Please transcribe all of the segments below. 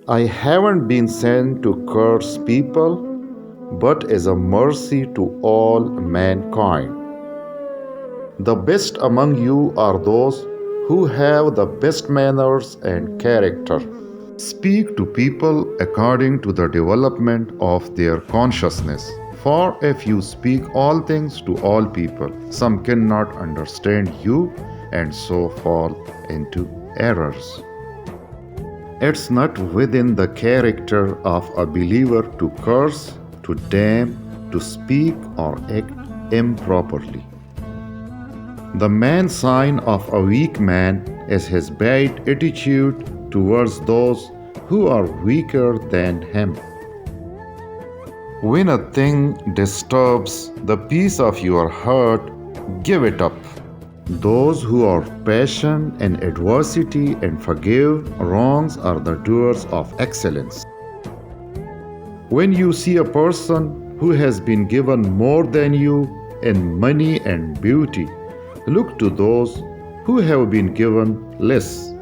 I haven't been sent to curse people, but as a mercy to all mankind. The best among you are those who have the best manners and character. Speak to people according to the development of their consciousness. For if you speak all things to all people, some cannot understand you and so fall into errors. It's not within the character of a believer to curse, to damn, to speak or act improperly. The main sign of a weak man is his bad attitude towards those who are weaker than him. When a thing disturbs the peace of your heart, give it up. Those who are patient in adversity and forgive wrongs are the doers of excellence. When you see a person who has been given more than you in money and beauty, look to those who have been given less.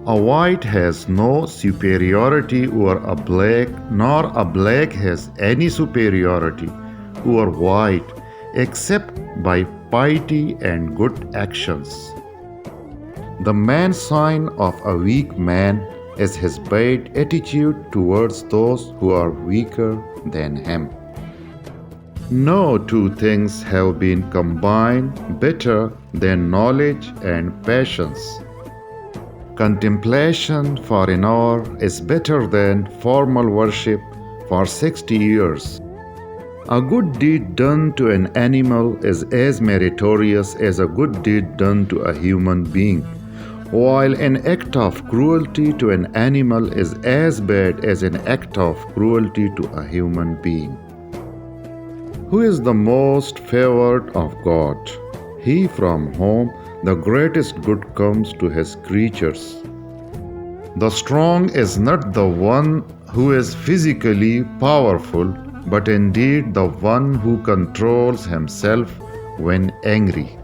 A white has no superiority over a black, nor a black has any superiority over white, except by piety and good actions. The main sign of a weak man is his bad attitude towards those who are weaker than him. No two things have been combined better than knowledge and patience. Contemplation for an hour is better than formal worship for 60 years. A good deed done to an animal is as meritorious as a good deed done to a human being, while an act of cruelty to an animal is as bad as an act of cruelty to a human being. Who is the most favored of God? He from whom the greatest good comes to his creatures. The strong is not the one who is physically powerful, but indeed the one who controls himself when angry.